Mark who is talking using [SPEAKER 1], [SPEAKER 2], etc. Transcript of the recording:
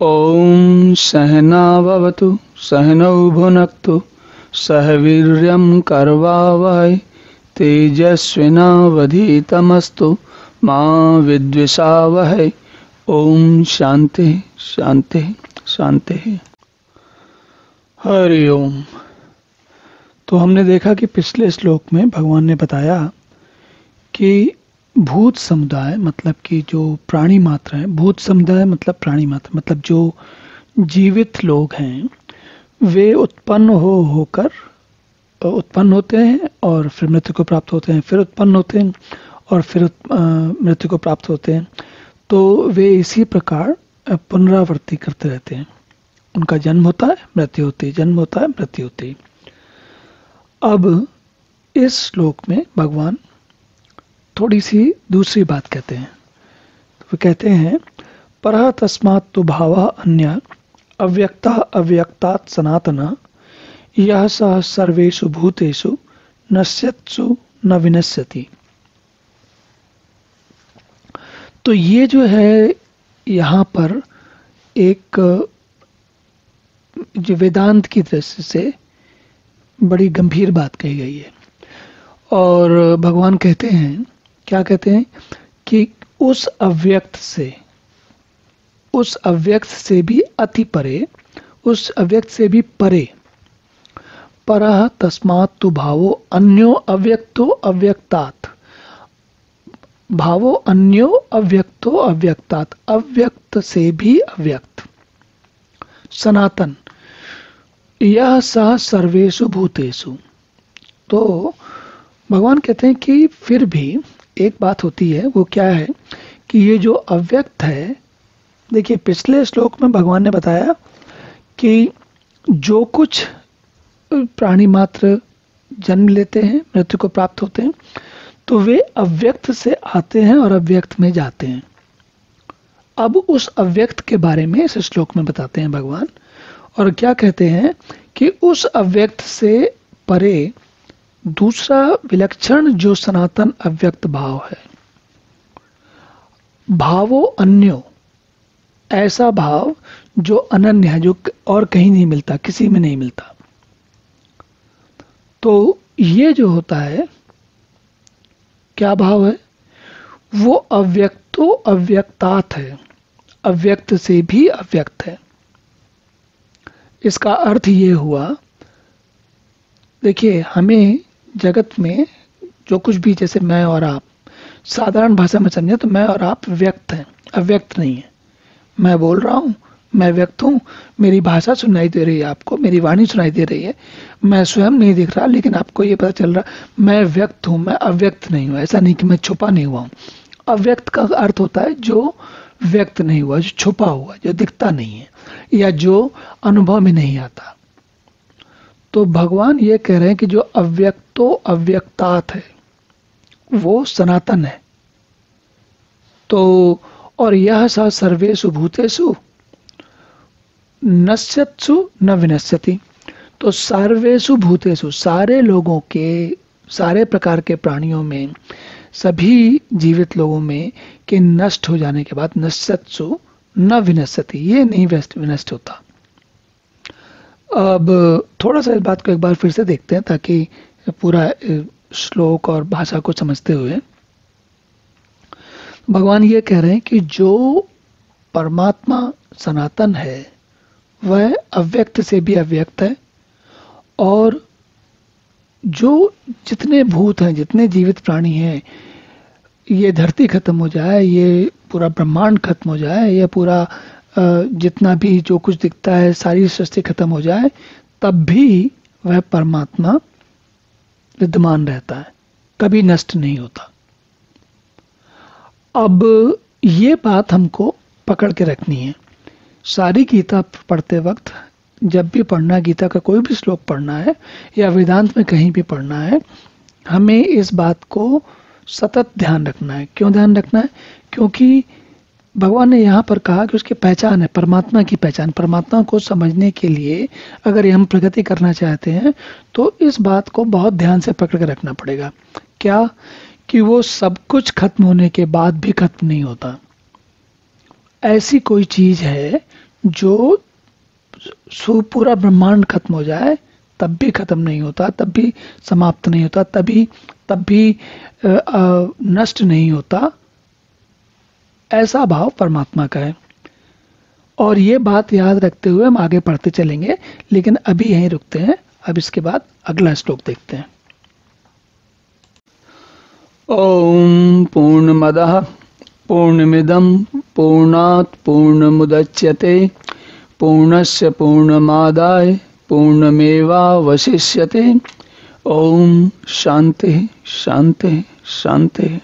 [SPEAKER 1] ॐ सहना भवतु सहनौ भुनक्तु सह वीर्यं करवावहै तेजस्विनावधीतमस्तु मा विद्विषावहै। ओम शांति शांति शांति। हरि ओम। तो हमने देखा कि पिछले श्लोक में भगवान ने बताया कि भूत समुदाय मतलब कि जो प्राणी मात्र हैं, भूत समुदाय मतलब प्राणी मात्र मतलब जो जीवित लोग हैं, वे उत्पन्न होते हैं और फिर मृत्यु को प्राप्त होते हैं, फिर उत्पन्न होते हैं और फिर मृत्यु को प्राप्त होते हैं। तो वे इसी प्रकार पुनरावृत्ति करते रहते हैं। उनका जन्म होता है, मृत्यु होती है, जन्म होता है, मृत्यु होती है। अब इस श्लोक में भगवान थोड़ी सी दूसरी बात कहते हैं। तो वे कहते हैं परः तस्मात् तु भावः अन्यः अव्यक्तः अव्यक्तात् सनातनः यः सः सर्वेषु भूतेषु नश्यत्सु न विनश्यति। तो ये जो है यहाँ पर एक जो वेदांत की दृष्टि से बड़ी गंभीर बात कही गई है। और भगवान कहते हैं, क्या कहते हैं कि उस अव्यक्त से भी अति परे, उस अव्यक्त से भी परे, परः तस्मात् तु भावो अन्यो अव्यक्तो अव्यक्तात्, भावो अन्यो अव्यक्तो अव्यक्तात्, अव्यक्त से भी अव्यक्त, सनातन, यह सह सर्वेषु भूतेषु। तो भगवान कहते हैं कि फिर भी एक बात होती है, वो क्या है कि ये जो अव्यक्त है, देखिए पिछले श्लोक में भगवान ने बताया कि जो कुछ प्राणी मात्र जन्म लेते हैं, मृत्यु को प्राप्त होते हैं, तो वे अव्यक्त से आते हैं और अव्यक्त में जाते हैं। अब उस अव्यक्त के बारे में इस श्लोक में बताते हैं भगवान, और क्या कहते हैं कि उस अव्यक्त से परे दूसरा विलक्षण जो सनातन अव्यक्त भाव है, भावो अन्यो, ऐसा भाव जो अनन्य है, जो और कहीं नहीं मिलता, किसी में नहीं मिलता। तो ये जो होता है, क्या भाव है? वो अव्यक्तो अव्यक्तात् है, अव्यक्त से भी अव्यक्त है। इसका अर्थ ये हुआ, देखिए हमें जगत में जो कुछ भी, जैसे मैं और आप, साधारण भाषा में समझे तो मैं और आप व्यक्त हैं, अव्यक्त नहीं है। मैं बोल रहा हूँ, मैं व्यक्त हूँ, मेरी भाषा सुनाई दे रही है आपको, मेरी वाणी सुनाई दे रही है, मैं स्वयं नहीं दिख रहा लेकिन आपको ये पता चल रहा मैं व्यक्त हूँ, मैं अव्यक्त नहीं हूँ। ऐसा नहीं कि मैं छुपा नहीं हुआ हूँ। अव्यक्त का अर्थ होता है जो व्यक्त नहीं हुआ, जो छुपा हुआ, जो दिखता नहीं है या जो अनुभव में नहीं आता। तो भगवान ये कह रहे हैं कि जो अव्यक्तो अव्यक्तात् है वो सनातन है। तो और यह सा सर्वेषु भूतेषु नश्यत्सु न विनश्यति। तो सर्वेषु भूतेषु, सारे लोगों के, सारे प्रकार के प्राणियों में, सभी जीवित लोगों में के नष्ट हो जाने के बाद नश्यत्सु न विनश्यति, ये नहीं विनष्ट होता। अब थोड़ा सा इस बात को एक बार फिर से देखते हैं ताकि पूरा श्लोक और भाषा को समझते हुए भगवान ये कह रहे हैं कि जो परमात्मा सनातन है वह अव्यक्त से भी अव्यक्त है, और जो जितने भूत हैं, जितने जीवित प्राणी हैं, ये धरती खत्म हो जाए, ये पूरा ब्रह्मांड खत्म हो जाए, ये पूरा जितना भी जो कुछ दिखता है, सारी सृष्टि खत्म हो जाए, तब भी वह परमात्मा विद्यमान रहता है, कभी नष्ट नहीं होता। अब ये बात हमको पकड़ के रखनी है। सारी गीता पढ़ते वक्त, जब भी पढ़ना, गीता का कोई भी श्लोक पढ़ना है या वेदांत में कहीं भी पढ़ना है, हमें इस बात को सतत ध्यान रखना है। क्यों ध्यान रखना है? क्योंकि भगवान ने यहाँ पर कहा कि उसकी पहचान है, परमात्मा की पहचान। परमात्मा को समझने के लिए अगर हम प्रगति करना चाहते हैं तो इस बात को बहुत ध्यान से पकड़ के रखना पड़ेगा। क्या? कि वो सब कुछ खत्म होने के बाद भी खत्म नहीं होता। ऐसी कोई चीज है जो पूरा ब्रह्मांड खत्म हो जाए तब भी खत्म नहीं होता, तब भी समाप्त नहीं होता, तब भी नष्ट नहीं होता, ऐसा भाव परमात्मा का है। और ये बात याद रखते हुए हम आगे पढ़ते चलेंगे, लेकिन अभी यहीं रुकते हैं। अब इसके बाद अगला श्लोक देखते हैं। ओम पूर्णमदः पूर्णमिदं पूर्णात् पूर्णमुदच्यते पूर्णस्य पूर्णमादाय पूर्णमेवावशिष्यते। ओम शांति शांति शांति।